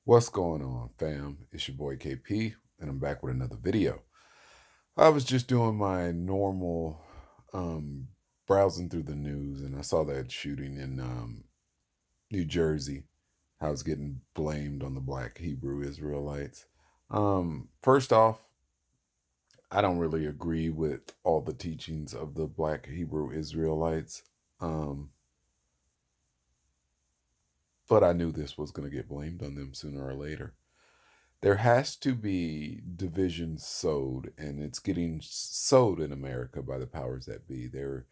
What's going on, fam? It's your boy KP, and I'm back with another video. I was just doing my normal um, browsing through the news, and I saw that shooting in New Jersey. How it's getting blamed on the black Hebrew Israelites. First off, I don't really agree with all the teachings of the black Hebrew Israelites, um, but I knew this was going to get blamed on them sooner or later. There has to be division sowed, and it's getting sowed in America by the powers that be. The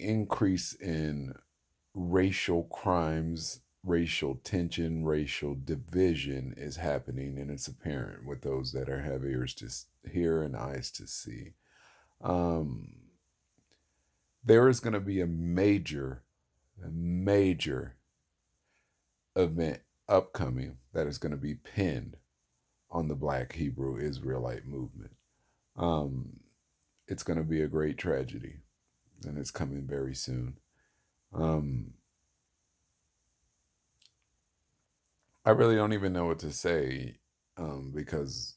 increase in racial crimes, racial tension, racial division is happening, and it's apparent with those that have ears to hear and eyes to see. Um, there is going to be a major event upcoming that is going to be pinned on the Black Hebrew Israelite movement. Um, it's going to be a great tragedy, and it's coming very soon. Um, I really don't even know what to say because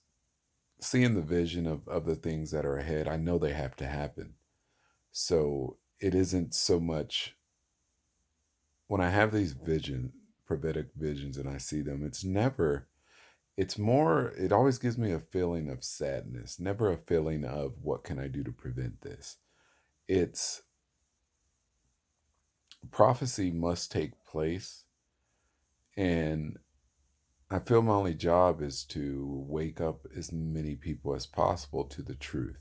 seeing the vision of the things that are ahead, I know they have to happen. So it isn't so much when I have these prophetic visions, and I see them, it always gives me a feeling of sadness, never a feeling of what can I do to prevent this. It's prophecy must take place, and I feel my only job is to wake up as many people as possible to the truth.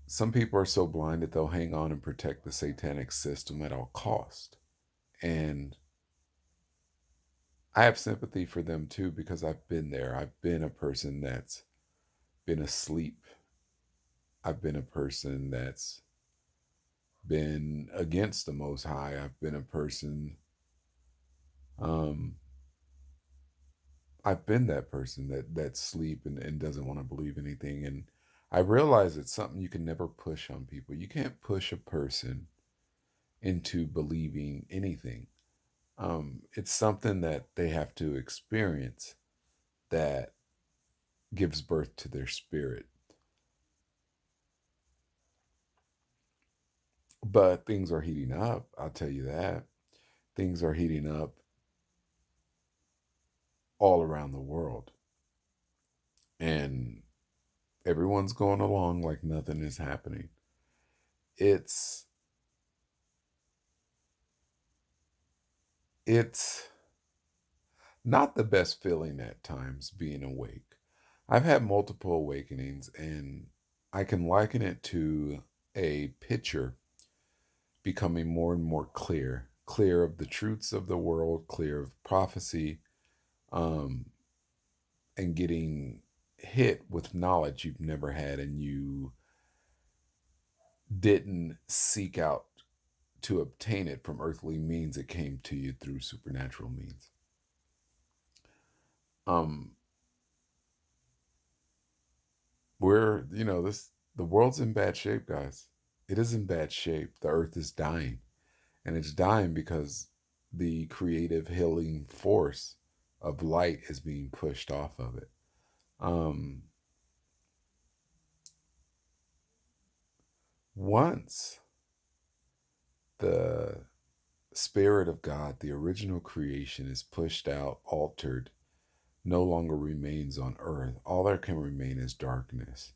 Some people are so blinded they'll hang on and protect the satanic system at all cost. And I have sympathy for them too because I've been there. I've been a person that's been asleep. I've been a person that's been against the most high. Um I've been that person that sleep and doesn't want to believe anything. And I realize it's something you can never push on people. You can't push a person into believing anything. It's something that they have to experience that gives birth to their spirit. But things are heating up, I'll tell you that. Things are heating up all around the world. And everyone's going along like nothing is happening. It's it's not the best feeling at times being awake. I've had multiple awakenings, and I can liken it to a picture becoming more and more clear, clear of the truths of the world, clear of prophecy, um, and getting hit with knowledge you've never had and you didn't seek out to obtain it from earthly means. It came to you through supernatural means. Um, the world's in bad shape, guys. It is in bad shape. The earth is dying, and it's dying because the creative healing force of light is being pushed off of it. Um, once the spirit of God, the original creation, is pushed out, altered, no longer remains on earth. All there can remain is darkness.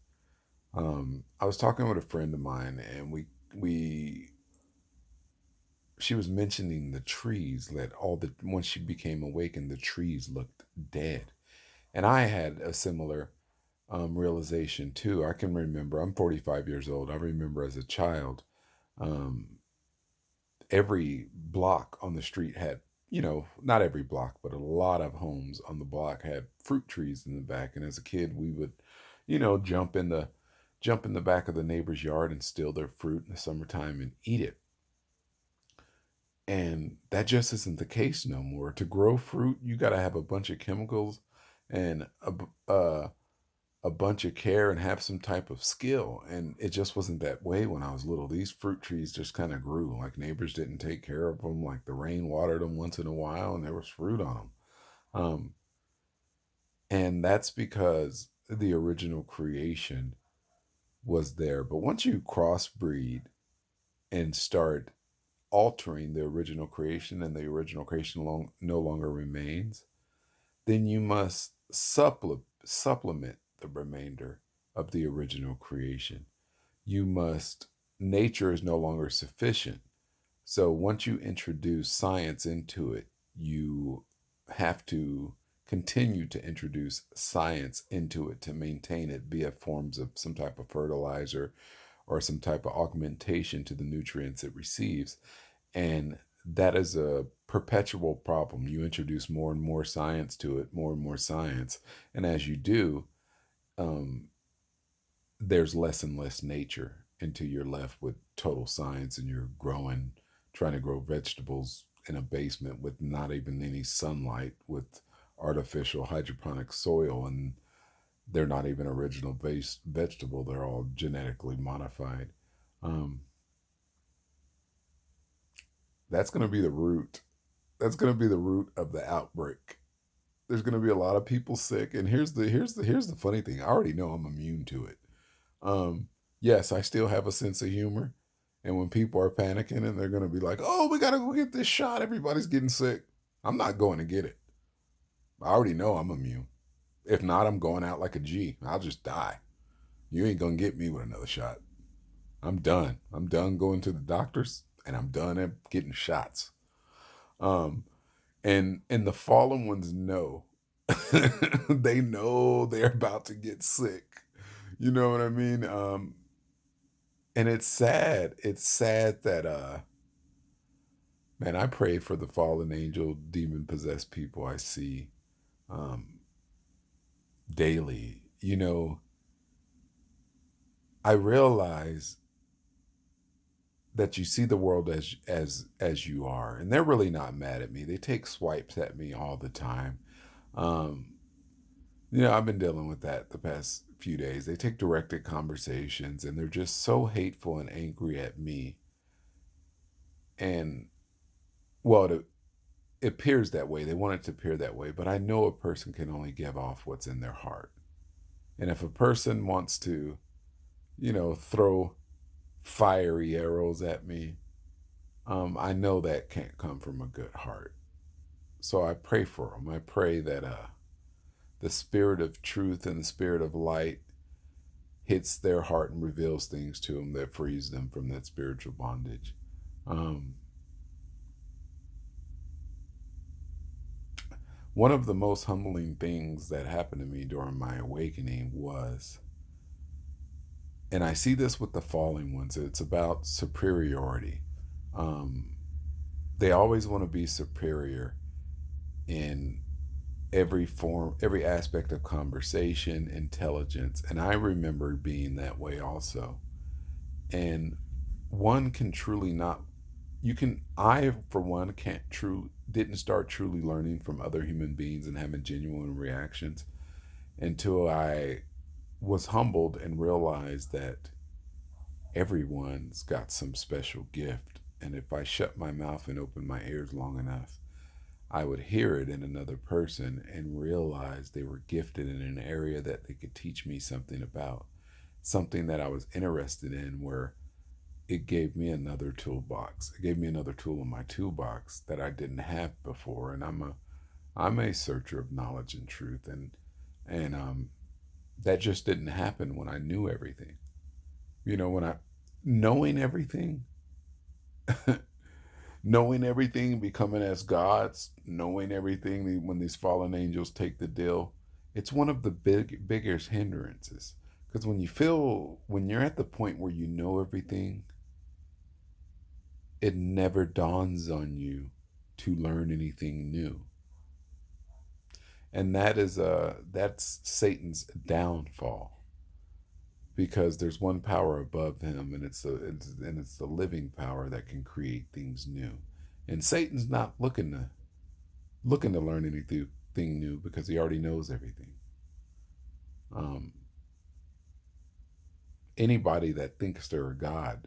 I was talking with a friend of mine, and we she was mentioning the trees that once she became awakened, the trees looked dead. And I had a similar realization too. I can remember, I'm 45 years old. I remember as a child, um, every block on the street had, not every block, but a lot of homes on the block had fruit trees in the back. And as a kid, we would, jump in the back of the neighbor's yard and steal their fruit in the summertime and eat it. And that just isn't the case no more. To grow fruit, you got to have a bunch of chemicals and a bunch of care and have some type of skill. And it just wasn't that way when I was little. These fruit trees just kind of grew. Like neighbors didn't take care of them. Like the rain watered them once in a while, and there was fruit on them. Um, and that's because the original creation was there. But once you crossbreed and start altering the original creation, and the original creation no longer remains, then you must supplement the remainder of the original creation. You must, nature is no longer sufficient. So once you introduce science into it, you have to continue to introduce science into it to maintain it via forms of some type of fertilizer or some type of augmentation to the nutrients it receives. And that is a perpetual problem. You introduce more and more science to it, more and more science. And as you do, um, there's less and less nature until you're left with total science, and you're growing, trying to grow vegetables in a basement with not even any sunlight, with artificial hydroponic soil, and they're not even original based vegetable. They're all genetically modified. Um, that's going to be the root. That's going to be the root of the outbreak. There's going to be a lot of people sick, and here's the funny thing. I already know I'm immune to it. Um, yes, I still have a sense of humor, and when people are panicking and they're going to be like, "Oh, we got to go get this shot. Everybody's getting sick." I'm not going to get it. I already know I'm immune. If not, I'm going out like a G. I'll just die. You ain't going to get me with another shot. I'm done. I'm done going to the doctors, and I'm done at getting shots. Um, and the fallen ones know. They know they're about to get sick. You know what I mean? And it's sad. It's sad that man, I pray for the fallen angel, demon possessed people I see um daily. I realize that you see the world as you are, and they're really not mad at me. They take swipes at me all the time. Um, I've been dealing with that the past few days. They take directed conversations, and they're just so hateful and angry at me. And well, it appears that way. They want it to appear that way, but I know a person can only give off what's in their heart. And if a person wants to, throw fiery arrows at me, I know that can't come from a good heart. So I pray for them. I pray that the spirit of truth and the spirit of light hits their heart and reveals things to them that frees them from that spiritual bondage. Um, One of the most humbling things that happened to me during my awakening was, and I see this with the falling ones, it's about superiority. Um, they always want to be superior in every form, every aspect of conversation, intelligence. And I remember being that way also. And one can truly not, you can, I, for one, didn't start truly learning from other human beings and having genuine reactions until I was humbled and realized that everyone's got some special gift. And if I shut my mouth and open my ears long enough, I would hear it in another person and realize they were gifted in an area that they could teach me something about, something that I was interested in, where it gave me another toolbox. It gave me another tool in my toolbox that I didn't have before. And I'm a searcher of knowledge and truth, and that just didn't happen when I knew everything. When I knowing everything, knowing everything, becoming as gods, knowing everything. When these fallen angels take the deal, it's one of the biggest hindrances. Because when you're at the point where you know everything, it never dawns on you to learn anything new. And that's Satan's downfall, because there's one power above him, and it's the living power that can create things new. And Satan's not looking to learn anything new, because he already knows everything. Um, anybody that thinks they're a god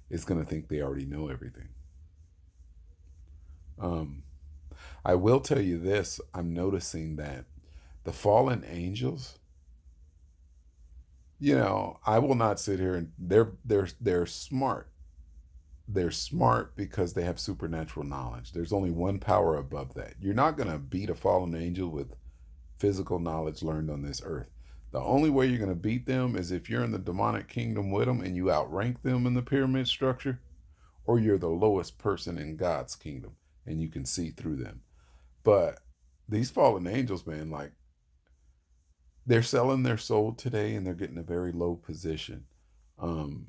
is going to think they already know everything. Um, I will tell you this: I'm noticing that the fallen angels, I will not sit here and they're smart. They're smart because they have supernatural knowledge. There's only one power above that. You're not going to beat a fallen angel with physical knowledge learned on this earth. The only way you're going to beat them is if you're in the demonic kingdom with them and you outrank them in the pyramid structure, or you're the lowest person in God's kingdom and you can see through them. But these fallen angels, man, like, they're selling their soul today and they're getting a very low position. Um,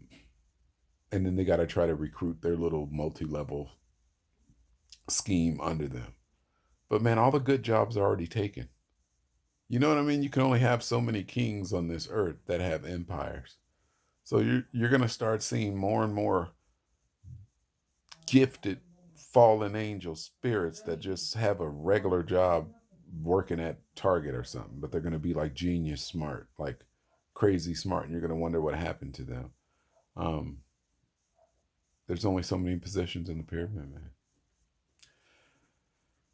and then they got to try to recruit their little multi-level scheme under them. But man, all the good jobs are already taken. You know what I mean? You can only have so many kings on this earth that have empires. So you're going to start seeing more and more gifted fallen angel spirits that just have a regular job working at Target or something, but they're going to be like genius smart, like crazy smart, and you're going to wonder what happened to them. Um, there's only so many positions in the pyramid, man.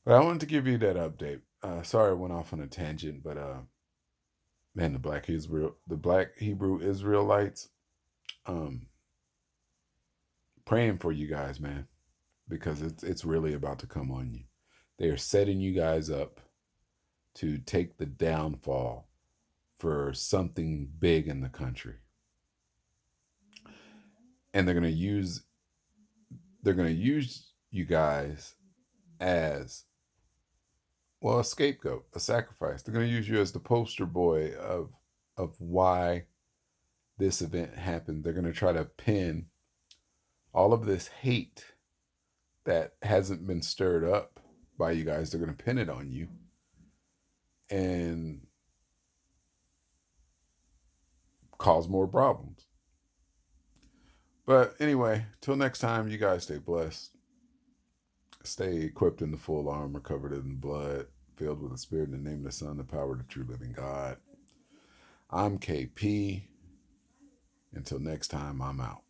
But I wanted to give you that update. Sorry I went off on a tangent, but man, the Black Hebrew Israelites, um, praying for you guys, man, because it's really about to come on you. They are setting you guys up to take the downfall for something big in the country, and they're gonna use you guys as, well, a scapegoat, a sacrifice. They're gonna use you as the poster boy of why this event happened. They're gonna try to pin all of this hate that hasn't been stirred up by you guys. They're gonna pin it on you and cause more problems. But anyway, till next time, you guys stay blessed. Stay equipped in the full armor, covered in blood, filled with the Spirit, in the name of the Son, the power of the true living God. I'm KP. Until next time, I'm out.